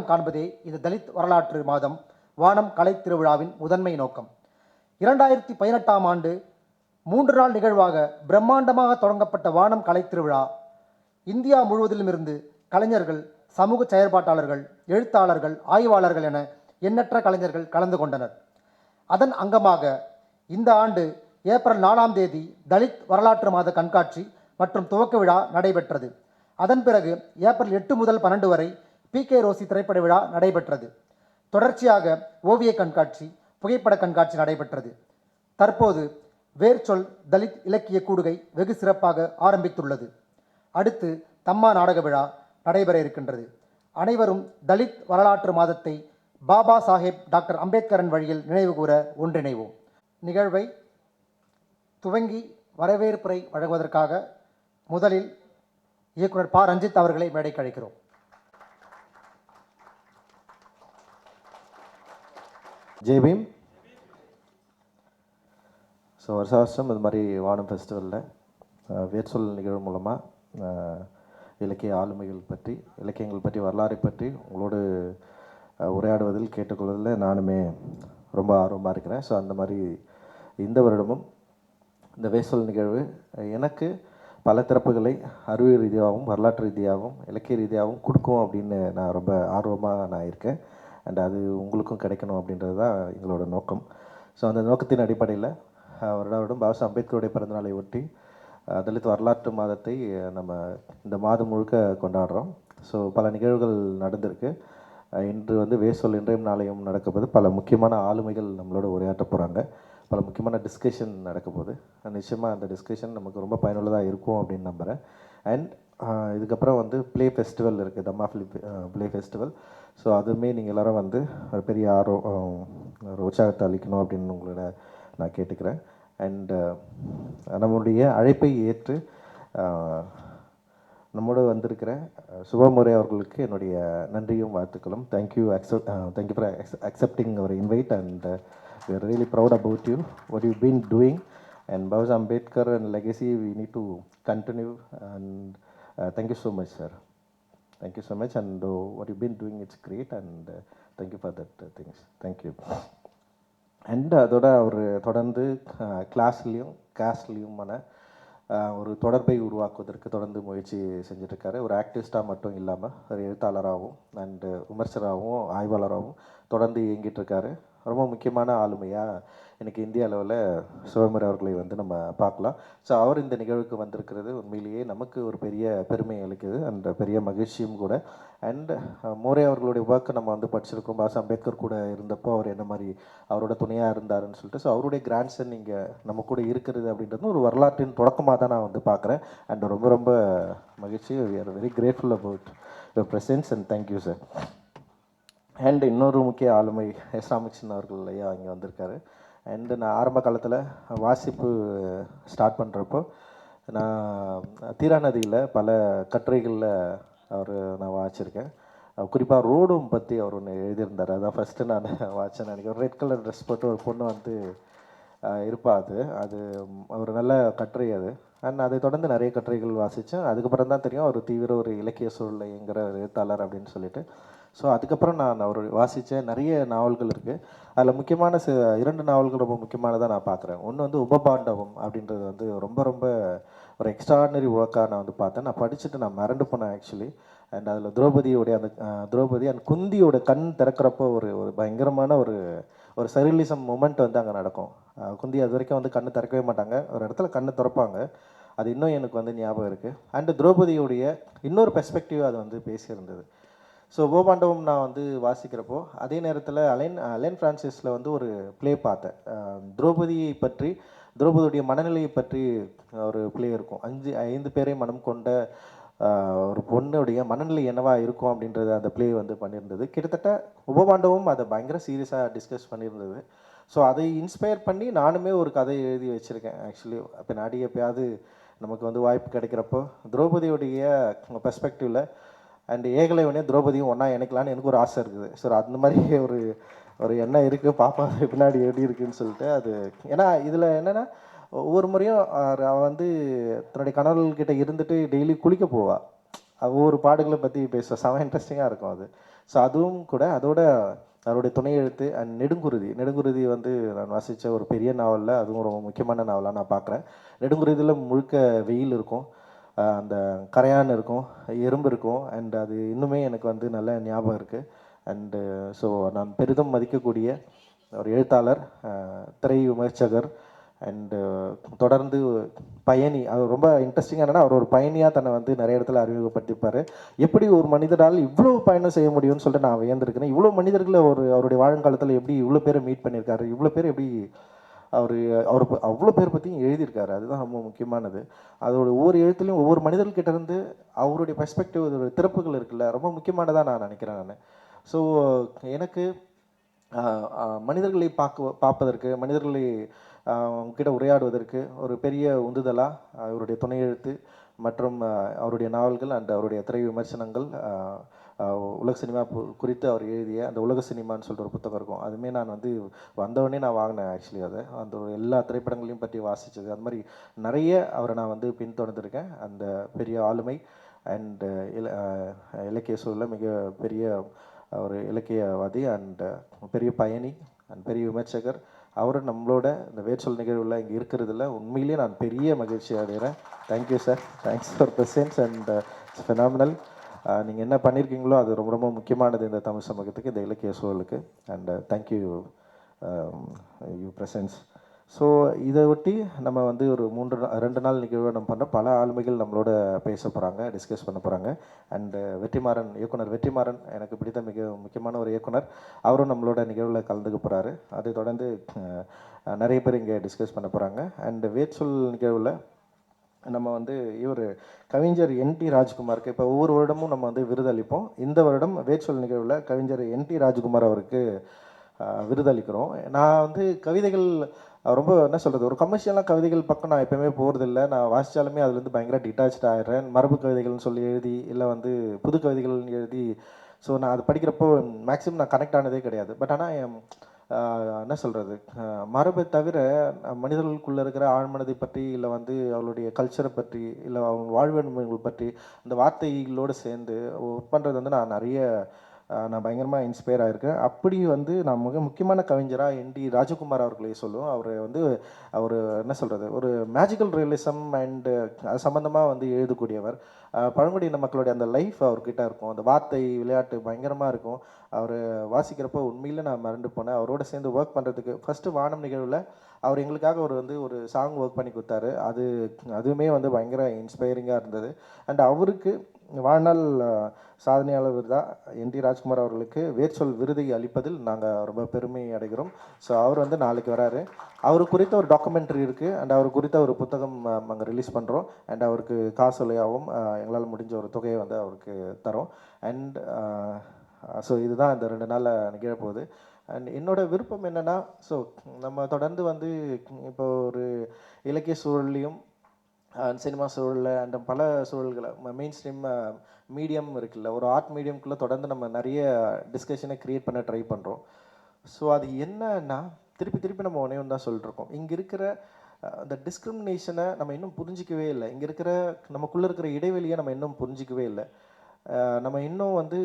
அடையாளம் காண்பதே இந்த தலித் வரலாற்று மாதம் வானம் கலை திருவிழாவின் முதன்மை நோக்கம். 2018ஆம் ஆண்டு 3 நாள் நிகழ்வாக பிரம்மாண்டமாக தொடங்கப்பட்ட வானம் கலை திருவிழா இந்தியா முழுவதிலும் இருந்து கலைஞர்கள், சமூக செயற்பாட்டாளர்கள், எழுத்தாளர்கள், ஆய்வாளர்கள் என எண்ணற்ற கலைஞர்கள் கலந்து கொண்டனர். அதன் அங்கமாக இந்த ஆண்டு ஏப்ரல் 4ஆம் தேதி தலித் வரலாற்று மாத கண்காட்சி மற்றும் துவக்க விழா நடைபெற்றது. அதன் பிறகு ஏப்ரல் 8 முதல் 12 வரை PK ரோசி திரைப்பட விழா நடைபெற்றது. தொடர்ச்சியாக ஓவிய கண்காட்சி, புகைப்பட கண்காட்சி நடைபெற்றது. தற்போது வேர்ச்சொல் தலித் இலக்கிய கூடுகை வெகு சிறப்பாக ஆரம்பித்துள்ளது. அடுத்து தம்மா நாடக விழா நடைபெற இருக்கின்றது. அனைவரும் தலித் வரலாற்று மாதத்தை பாபா சாஹேப் டாக்டர் அம்பேத்கரின் வழியில் நினைவு கூற ஒன்றிணைவோம். நிகழ்வை துவங்கி வரவேற்புரை வழங்குவதற்காக முதலில் இயக்குனர் ப. ரஞ்சித் அவர்களை மேடைக்கு அழைக்கிறோம். ஜெய் பீம். ஸோ வருஷம் இது மாதிரி வானம் ஃபெஸ்டிவலில் வேர்ச்சொல் நிகழ்வு மூலமாக இலக்கிய ஆளுமைகள் பற்றி, இலக்கியங்கள் பற்றி, வரலாறை பற்றி உங்களோடு உரையாடுவதில் கேட்டுக்கொள்வதில் நானுமே ரொம்ப ஆர்வமாக இருக்கிறேன். ஸோ அந்த மாதிரி இந்த வருடமும் இந்த வேர்ச்சொல் நிகழ்வு எனக்கு பல திறப்புகளை அறிவியல் ரீதியாகவும், வரலாற்று ரீதியாகவும், இலக்கிய ரீதியாகவும் கொடுக்கும் அப்படின்னு நான் ரொம்ப ஆர்வமாக இருக்கேன். அண்ட் அது உங்களுக்கும் கிடைக்கணும் அப்படின்றது தான் எங்களோட நோக்கம். ஸோ அந்த நோக்கத்தின் அடிப்படையில் வருடம் பாபா அம்பேத்கருடைய பிறந்தநாளை ஒட்டி தலித் வரலாற்று மாதத்தை நம்ம இந்த மாதம் முழுக்க கொண்டாடுறோம். ஸோ பல நிகழ்வுகள் நடந்திருக்கு. இன்று வந்து வேர்ச்சொல் இன்றையும் நாளையும் நடக்கப்போது பல முக்கியமான ஆளுமைகள் நம்மளோட உரையாற்ற போகிறாங்க. பல முக்கியமான டிஸ்கஷன் நடக்க போகுது. நிச்சயமாக அந்த டிஸ்கஷன் நமக்கு ரொம்ப பயனுள்ளதாக இருக்கும் அப்படின்னு நம்புகிறேன். அண்ட் இதுக்கப்புறம் வந்து ப்ளே ஃபெஸ்டிவல் இருக்குது, தம்மா ப்ளே ஃபெஸ்டிவல். ஸோ அதுவுமே நீங்கள் எல்லோரும் வந்து ஒரு பெரிய ஒரு உற்சாகத்தை அளிக்கணும் அப்படின்னு உங்களோட நான் கேட்டுக்கிறேன். அண்ட் நம்முடைய அழைப்பை ஏற்று நம்மோடு வந்திருக்கிற சுபமுறை அவர்களுக்கு என்னுடைய நன்றியும் வாழ்த்துக்களும். Thank you for accepting our invite. And we are really proud about you, what you've been doing, and Baba Ambedkar and legacy we need to continue. And thank you so much, sir. Thank you so much. And what you've been doing, it's great. And thank you for that things. Thank you. And அதோட அவர் தொடர்ந்து கிளாஸ்லேயும் கேஸ்ட்லேயுமான ஒரு தொடர்பை உருவாக்குவதற்கு தொடர்ந்து முயற்சி செஞ்சுட்ருக்காரு. ஒரு ஆக்டிவிஸ்டாக மட்டும் இல்லாமல் ஒரு எழுத்தாளராகவும் அண்டு விமர்சகராகவும் ஆய்வாளராகவும் தொடர்ந்து இயங்கிட்டுருக்காரு. ரொம்ப முக்கியமான ஆளுமையாக எனக்கு இந்திய அளவில் சிவமுறை அவர்களை வந்து நம்ம பார்க்கலாம். ஸோ அவர் இந்த நிகழ்வுக்கு வந்திருக்கிறது உண்மையிலேயே நமக்கு ஒரு பெரிய பெருமை அளிக்குது, அந்த பெரிய மகிழ்ச்சியும் கூட. அண்ட் மோரே அவர்களுடைய ஒர்க்கை நம்ம வந்து படிச்சிருக்கோம். பாபா அம்பேத்கர் கூட இருந்தப்போ அவர் என்ன மாதிரி அவரோட துணையாக இருந்தாருன்னு சொல்லிட்டு. ஸோ அவருடைய கிராண்ட்சன் இங்கே நம்ம கூட இருக்கிறது அப்படின்றது ஒரு வரலாற்றின் தொடக்கமாக தான் நான் வந்து பார்க்குறேன். அண்ட் ரொம்ப ரொம்ப மகிழ்ச்சி. We are very grateful about your presence and thank you sir. And இன்னொரு முக்கிய ஆளுமை எஸ் ராமகிருஷ்ணன் அவர்கள் ஐயா இங்கே வந்திருக்காரு. அண்டு நான் ஆரம்ப காலத்தில் வாசிப்பு ஸ்டார்ட் பண்ணுறப்போ நான் தீரா நதியில் பல கட்டுரைகளில் நான் வாசிச்சிருக்கேன். குறிப்பாக ரோடும் பற்றி அவர் ஒன்று எழுதியிருந்தார். அதான் ஃபஸ்ட்டு நான் வாசித்தேன். நினைக்கிறேன் ரெட் கலர் ட்ரெஸ் போட்டு ஒரு பொண்ணு வந்து இருப்பாது. அது ஒரு நல்ல கட்டுரை அது. அண்ட் அதை தொடர்ந்து நிறைய கட்டுரைகள் வாசித்தேன். அதுக்கப்புறம் தான் தெரியும் அவர் தீவிர ஒரு இலக்கிய சூழலை என்கிற எழுத்தாளர் அப்படின்னு சொல்லிட்டு. ஸோ அதுக்கப்புறம் நான் அவர் வாசித்த நிறைய நாவல்கள் இருக்குது. அதில் முக்கியமான 2 நாவல்கள் ரொம்ப முக்கியமானதாக நான் பார்க்குறேன். ஒன்று வந்து உபபாண்டவம் அப்படின்றது வந்து ரொம்ப ரொம்ப ஒரு எக்ஸ்ட்ராடினரி ஒர்க்காக நான் வந்து பார்த்தேன். நான் படிச்சுட்டு நான் மறந்து போனேன் ஆக்சுவலி. அண்ட் அதில் திரௌபதியோடைய அந்த திரௌபதி அண்ட் குந்தியோட கண் திறக்கிறப்போ ஒரு பயங்கரமான ஒரு சர்ரியலிசம் மூமெண்ட் வந்து அங்கே நடக்கும். குந்தி அது வரைக்கும் வந்து கண்ணு திறக்கவே மாட்டாங்க. ஒரு இடத்துல கண்ணு திறப்பாங்க. அது இன்னும் எனக்கு வந்து ஞாபகம் இருக்குது. அண்டு திரௌபதியோடைய இன்னொரு பெர்ஸ்பெக்டிவ் அது வந்து பேசியிருந்தது. ஸோ உபபாண்டவம் நான் வந்து வாசிக்கிறப்போ அதே நேரத்தில் அலைன் ஃப்ரான்சிஸில் வந்து ஒரு ப்ளே பார்த்தேன். திரௌபதியை பற்றி, திரௌபதியுடைய மனநிலையை பற்றி ஒரு ப்ளே இருக்கும். 5 பேரை மனம் கொண்ட ஒரு பொண்ணுடைய மனநிலை என்னவா இருக்கும் அப்படின்றது அந்த ப்ளே வந்து பண்ணியிருந்தது. கிட்டத்தட்ட உபபாண்டவம் அதை பயங்கர சீரியஸாக டிஸ்கஸ் பண்ணியிருந்தது. ஸோ அதை இன்ஸ்பயர் பண்ணி நானுமே ஒரு கதை எழுதி வச்சுருக்கேன் ஆக்சுவலி. பின்னாடி எப்போயாவது நமக்கு வந்து வாய்ப்பு கிடைக்கிறப்போ திரௌபதியுடைய பெர்ஸ்பெக்டிவில் அண்ட் ஏகலைவனையும் திரௌபதியும் ஒன்றா இணைக்கலான்னு எனக்கு ஒரு ஆசை இருக்குது. ஸோ அந்த மாதிரி ஒரு எண்ணம் இருக்குது. பாப்பா பின்னாடி எப்படி இருக்குதுன்னு சொல்லிட்டு. அது ஏன்னா இதில் என்னென்னா ஒவ்வொரு முறையும் அவள் வந்து தன்னுடைய கணவர்கள்கிட்ட இருந்துட்டு டெய்லி குளிக்க போவாள். ஒவ்வொரு பாடுகளை பற்றி பேச செம இன்ட்ரெஸ்டிங்காக இருக்கும் அது. ஸோ அதுவும் கூட அதோட அவருடைய துணை எழுத்து அண்ட் நெடுங்குருதி வந்து நான் வாசித்த ஒரு பெரிய நாவலில் அதுவும் ரொம்ப முக்கியமான நாவலாக நான் பார்க்குறேன். நெடுங்குருதியில் முழுக்க வெயில் இருக்கும், அந்த கரையான் இருக்கும், எறும்பு இருக்கும், அண்ட் அது இன்னுமே எனக்கு வந்து நல்ல ஞாபகம் இருக்குது. அண்டு ஸோ நான் பெரிதும் மதிக்கக்கூடிய ஒரு எழுத்தாளர், திரை விமர்சகர், அண்டு தொடர்ந்து பயணி. அவர் ரொம்ப இன்ட்ரெஸ்டிங்காக என்னென்னா, அவர் ஒரு பயணியாக தன்னை வந்து நிறைய இடத்துல அறிமுகப்படுத்திப்பார். எப்படி ஒரு மனிதரால் இவ்வளோ பயணம் செய்ய முடியும்னு சொல்லிட்டு நான் வியந்திருக்கிறேன். இவ்வளோ மனிதர்களை அவருடைய வாழுங்காலத்தில் எப்படி இவ்வளோ பேரை மீட் பண்ணியிருக்காரு, இவ்வளோ பேர் எப்படி அவர் அவர் அவ்வளோ பேர் பற்றியும் எழுதியிருக்காரு. அதுதான் ரொம்ப முக்கியமானது. அதோட ஒவ்வொரு எழுத்துலையும் ஒவ்வொரு மனிதர்கிட்ட இருந்து அவருடைய பெர்ஸ்பெக்டிவ், அதோட திறப்புகள் இருக்குல்ல, ரொம்ப முக்கியமானதாக நான் நினைக்கிறேன் நான். ஸோ எனக்கு மனிதர்களை பார்ப்பதற்கு, மனிதர்களை அவங்ககிட்ட உரையாடுவதற்கு ஒரு பெரிய உந்துதலாக அவருடைய துணை எழுத்து மற்றும் அவருடைய நாவல்கள் அண்ட் அவருடைய திரை விமர்சனங்கள், உலக சினிமா குறித்து அவர் எழுதிய அந்த உலக சினிமான்னு சொல்லிட்டு ஒரு புத்தகம் இருக்கும். அதுவுமே நான் வந்து வந்தவொடனே நான் வாங்கினேன். ஆக்சுவலி அதை அந்த எல்லா திரைப்படங்களையும் பற்றி வாசித்தது, அது மாதிரி நிறைய அவரை நான் வந்து பின்தொடர்ந்துருக்கேன். அந்த பெரிய ஆளுமை அண்டு இலக்கிய சூழலில் மிக பெரிய ஒரு இலக்கியவாதி அண்ட் பெரிய பயணி அண்ட் பெரிய விமர்சகர். அவரும் நம்மளோட இந்த வேர்ச்சொல் நிகழ்வில் இங்கே இருக்கிறதுல உண்மையிலேயே நான் பெரிய மகிழ்ச்சி அடைகிறேன். Thank you sir, thanks for presence and it's phenomenal. நீங்கள் என்ன பண்ணியிருக்கீங்களோ அது ரொம்ப ரொம்ப முக்கியமானது இந்த தமிழ் சமூகத்துக்கு, இந்த இலக்கிய சூழலுக்கு. And thank you you presence. So இதை ஒட்டி நம்ம வந்து ஒரு 2 நாள் நிகழ்வு நம்ம பண்ணுற பல ஆளுமைகள் நம்மளோட பேச போகிறாங்க, டிஸ்கஸ் பண்ண போகிறாங்க. அண்டு வெற்றிமாறன், இயக்குனர் வெற்றிமாறன் எனக்கு பிடித்த மிக முக்கியமான ஒரு இயக்குனர், அவரும் நம்மளோட நிகழ்வில் கலந்துக்க போகிறாரு. அதை தொடர்ந்து நிறைய பேர் இங்கே டிஸ்கஸ் பண்ண போகிறாங்க. அண்டு வேர்ச்சொல் நிகழ்வில் நம்ம வந்து இவர் கவிஞர் என்டி ராஜ்குமாருக்கு இப்போ ஒவ்வொரு வருடமும் நம்ம வந்து விருது அளிப்போம். இந்த வருடம் வேர்ச்சொல் நிகழ்வில் கவிஞர் என்டி ராஜ்குமார் அவருக்கு விருது அளிக்கிறோம். நான் வந்து கவிதைகள் ரொம்ப என்ன சொல்கிறது, ஒரு கமர்ஷியலாக கவிதைகள் பக்கம் நான் எப்போயுமே போகிறதில்ல. நான் வாசித்தாலுமே அதுலேருந்து பயங்கர டிட்டாச்சாக ஆகிடுறேன். மரபு கவிதைகள்னு சொல்லி எழுதி, இல்லை வந்து புது கவிதைகள்னு எழுதி, ஸோ நான் அது படிக்கிறப்போ மேக்ஸிமம் நான் கனெக்ட் ஆனதே கிடையாது. பட் ஆனால் என்ன சொல்கிறது, மரபை தவிர மனிதர்களுக்குள்ளே இருக்கிற ஆழ்மனதை பற்றி, இல்லை வந்து அவளுடைய கல்ச்சரை பற்றி, இல்லை அவங்க வாழ்வியல் பற்றி அந்த வார்த்தைகளோடு சேர்ந்து ஒர்க் பண்ணுறது வந்து நான் பயங்கரமாக இன்ஸ்பயர் ஆகிருக்கேன். அப்படி வந்து நான் மிக முக்கியமான கவிஞராக என்டி ராஜகுமார் அவர்களே சொல்லுவோம். அவர் வந்து அவர் என்ன சொல்கிறது, ஒரு மேஜிக்கல் ரியலிசம் அண்டு அது சம்மந்தமாக வந்து எழுதக்கூடியவர். பழங்குடியின மக்களுடைய அந்த லைஃப் அவர்கிட்ட இருக்கும், அந்த வார்த்தை விளையாட்டு பயங்கரமாக இருக்கும். அவர் வாசிக்கிறப்போ உண்மையில் நான் மறந்து போனேன். அவரோட சேர்ந்து ஒர்க் பண்ணுறதுக்கு ஃபஸ்ட்டு வானம் நிகழ்வில் அவர் எங்களுக்காக ஒரு சாங் ஒர்க் பண்ணி கொடுத்தாரு. அதுவுமே வந்து பயங்கர இன்ஸ்பைரிங்காக இருந்தது. அண்ட் அவருக்கு வாழ்நாள் சாதனையாளர் தான் என்டி ராஜ்குமார் அவர்களுக்கு வேர்ச்சொல் விருதை அளிப்பதில் நாங்கள் ரொம்ப பெருமை அடைகிறோம். ஸோ அவர் வந்து நாளைக்கு வராரு. அவர் குறித்த ஒரு டாக்குமெண்ட்ரி இருக்குது அண்ட் அவர் குறித்த ஒரு புத்தகம் நாங்கள் ரிலீஸ் பண்ணுறோம். அண்ட் அவருக்கு காசோலையாகவும் எங்களால் முடிஞ்ச ஒரு தொகையை வந்து அவருக்கு தரோம். அண்ட் ஸோ இதுதான் இந்த 2 நாளில் நிகழப்போகுது. அண்ட் என்னோடய விருப்பம் என்னென்னா, ஸோ நம்ம தொடர்ந்து வந்து இப்போ ஒரு இலக்கிய சூழல்லையும் சினிமா சூழலில் அண்ட் பல சூழல்களை மெயின் ஸ்ட்ரீம் மீடியம் இருக்குல்ல, ஒரு ஆர்ட் மீடியம்குள்ளே தொடர்ந்து நம்ம நிறைய டிஸ்கஷனை க்ரியேட் பண்ண ட்ரை பண்ணுறோம். ஸோ அது என்னன்னா, திருப்பி நம்ம ஒன்றே ஒன்று தான் சொல்லிட்டுருக்கோம். இங்கே இருக்கிற அந்த டிஸ்கிரிமினேஷனை நம்ம இன்னும் புரிஞ்சிக்கவே இல்லை. இங்கே இருக்கிற நமக்குள்ளே இருக்கிற இடைவெளியை நம்ம இன்னும் புரிஞ்சிக்கவே இல்லை. நம்ம இன்னும் வந்து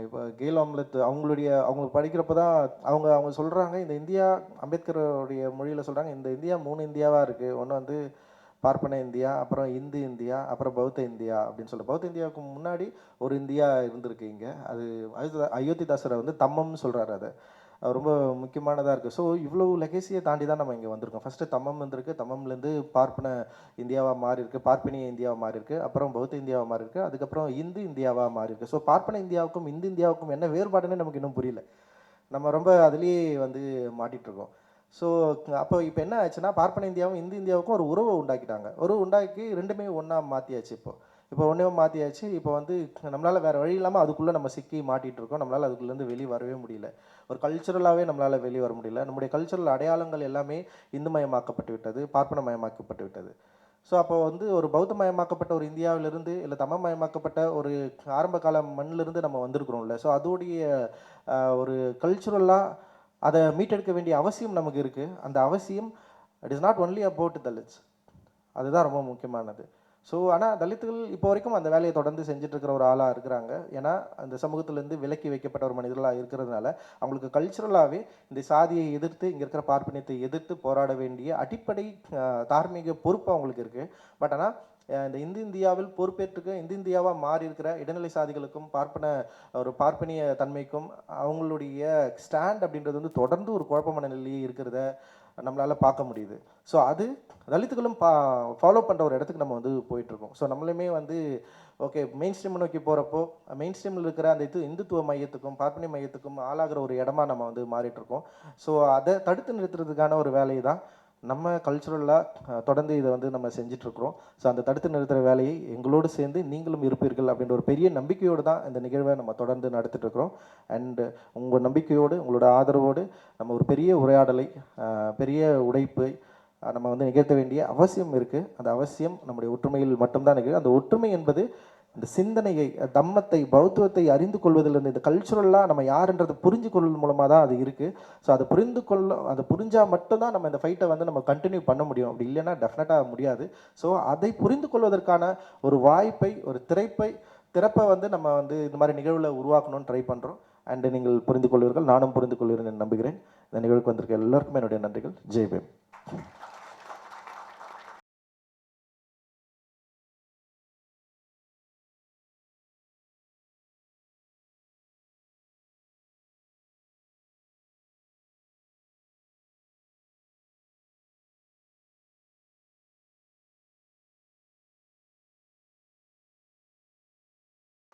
இப்போ கேல் ஆம்லெட் அவங்க படிக்கிறப்ப தான் அவங்க சொல்கிறாங்க, இந்த இந்தியா அம்பேத்கருடைய மொழியில் சொல்கிறாங்க, இந்த இந்தியா 3 இந்தியாவாக இருக்குது. ஒன்று வந்து பார்ப்பன இந்தியா, அப்புறம் இந்து இந்தியா, அப்புறம் பௌத்த இந்தியா அப்படின்னு சொல்லிட்டு, பௌத்த இந்தியாவுக்கு முன்னாடி ஒரு இந்தியா இருந்திருக்கு இங்கே. அது அயோத்திதாசரை வந்து தம்மம்னு சொல்கிறாரு. அதை ரொம்ப முக்கியமானதாக இருக்குது. ஸோ இவ்வளோ லெகசியை தாண்டி தான் நம்ம இங்கே வந்திருக்கோம். ஃபஸ்ட்டு தம்மம் வந்திருக்கு, தம்மம்லேருந்து பார்ப்பன இந்தியாவாக மாறி இருக்குது, பார்ப்பனிய இந்தியாவாக மாறி இருக்குது, அப்புறம் பௌத்த இந்தியாவாக மாறி இருக்குது, அதுக்கப்புறம் இந்து இந்தியாவாக மாறி இருக்குது. ஸோ பார்ப்பன இந்தியாவுக்கும் இந்து இந்தியாவுக்கும் என்ன வேறுபாடுன்னு நமக்கு இன்னும் புரியல. நம்ம ரொம்ப அதுலேயே வந்து மாட்டிகிட்ருக்கோம். ஸோ அப்போ இப்போ என்ன ஆச்சுன்னா, பார்ப்பன இந்தியாவும் இந்து இந்தியாவுக்கும் ஒரு உறவை உண்டாக்கிட்டாங்க. உண்டாக்கி ரெண்டுமே ஒன்றா மாற்றியாச்சு. இப்போ ஒன்றே மாற்றியாச்சு. இப்போ வந்து நம்மளால் வேறு வழி இல்லாமல் அதுக்குள்ளே நம்ம சிக்கி மாட்டிகிட்ருக்கோம். நம்மளால் அதுக்குள்ளேருந்து வெளியே வரவே முடியல. ஒரு கல்ச்சுரலாகவே நம்மளால் வெளியே வர முடியல. நம்முடைய கல்ச்சுரல் அடையாளங்கள் எல்லாமே இந்துமயமாக்கப்பட்டு விட்டது, பார்ப்பனமயமாக்கப்பட்டு விட்டது. ஸோ அப்போ வந்து ஒரு பௌத்தமயமாக்கப்பட்ட ஒரு இந்தியாவிலிருந்து, இல்லை தமிழ்மயமாக்கப்பட்ட ஒரு ஆரம்ப கால மண்ணிலிருந்து நம்ம வந்திருக்கிறோம்ல. ஸோ அதோடைய ஒரு கல்ச்சுரலாக அதை மீட்டெடுக்க வேண்டிய அவசியம் நமக்கு இருக்குது. அந்த அவசியம் it is not only about Dalits, அதுதான் ரொம்ப முக்கியமானது. ஸோ ஆனால் தலித்துகள் இப்போ வரைக்கும் அந்த வேலையை தொடர்ந்து செஞ்சுட்டு இருக்கிற ஒரு ஆளாக இருக்கிறாங்க. ஏன்னா அந்த சமூகத்திலேருந்து விலக்கி வைக்கப்பட்ட ஒரு மனிதர்களாக இருக்கிறதுனால அவங்களுக்கு கல்ச்சுரலாகவே இந்த சாதியை எதிர்த்து இங்கே இருக்கிற பார்ப்பனியத்தை எதிர்த்து போராட வேண்டிய அடிப்படை தார்மீக பொறுப்பு அவங்களுக்கு இருக்குது. பட் ஆனால் இந்த இந்தியாவில் பொறுப்பேற்றுக்க இந்தியாவாக மாறி இருக்கிற இடைநிலை சாதிகளுக்கும் பார்ப்பனிய தன்மைக்கும் அவங்களுடைய ஸ்டாண்ட் அப்படின்றது வந்து தொடர்ந்து ஒரு குழப்பமான நிலையே இருக்கிறத நம்மளால் பார்க்க முடியுது. ஸோ அது தலித்துகளும் ஃபாலோ பண்ணுற ஒரு இடத்துக்கு நம்ம வந்து போயிட்டுருக்கோம். ஸோ நம்மளுமே வந்து ஓகே மெயின் ஸ்ட்ரீம் நோக்கி போகிறப்போ மெயின் ஸ்ட்ரீமில் இருக்கிற அந்த இந்துத்துவ மையத்துக்கும் பார்ப்பனிய மையத்துக்கும் ஆளாகிற ஒரு இடமா நம்ம வந்து மாறிட்டுருக்கோம். ஸோ அதை தடுத்து நிறுத்துறதுக்கான ஒரு வேலையை தான் நம்ம கல்ச்சுரலாக தொடர்ந்து இதை வந்து நம்ம செஞ்சிட்ருக்குறோம். ஸோ அந்த தடுத்து நிறுத்துகிற வேலையை எங்களோடு சேர்ந்து நீங்களும் இருப்பீர்கள் அப்படின்ற ஒரு பெரிய நம்பிக்கையோடு தான் இந்த நிகழ்வை நம்ம தொடர்ந்து நடத்திட்டுருக்குறோம். அண்டு உங்கள் நம்பிக்கையோடு உங்களோட ஆதரவோடு நம்ம ஒரு பெரிய உரையாடலை பெரிய உடைப்பை நம்ம வந்து நிகழ்த்த வேண்டிய அவசியம் இருக்குது. அந்த அவசியம் நம்முடைய ஒற்றுமையில் மட்டும்தான் நிகழ்வு. அந்த ஒற்றுமை என்பது இந்த சிந்தனையை தம்மத்தை பௌத்துவத்தை அறிந்து கொள்வதிலிருந்து இந்த கல்ச்சுரலாக நம்ம யாருன்றதை புரிஞ்சு கொள்வது மூலமாக தான் அது இருக்குது. ஸோ அதை புரிஞ்சால் மட்டும்தான் நம்ம இந்த ஃபைட்டை வந்து நம்ம கண்டினியூ பண்ண முடியும். அப்படி இல்லைன்னா டெஃபினட்டாக முடியாது. ஸோ அதை புரிந்து கொள்வதற்கான ஒரு வாய்ப்பை ஒரு திறப்பை வந்து நம்ம வந்து இந்த மாதிரி நிகழ்வில் உருவாக்கணும்னு ட்ரை பண்ணுறோம். அண்டு நீங்கள் புரிந்து கொள்வீர்கள், நானும் புரிந்து கொள்வீர்கள் என்று நம்புகிறேன். இந்த நிகழ்வுக்கு வந்திருக்க எல்லாருக்குமே என்னுடைய நன்றிகள். ஜெய் பீம்.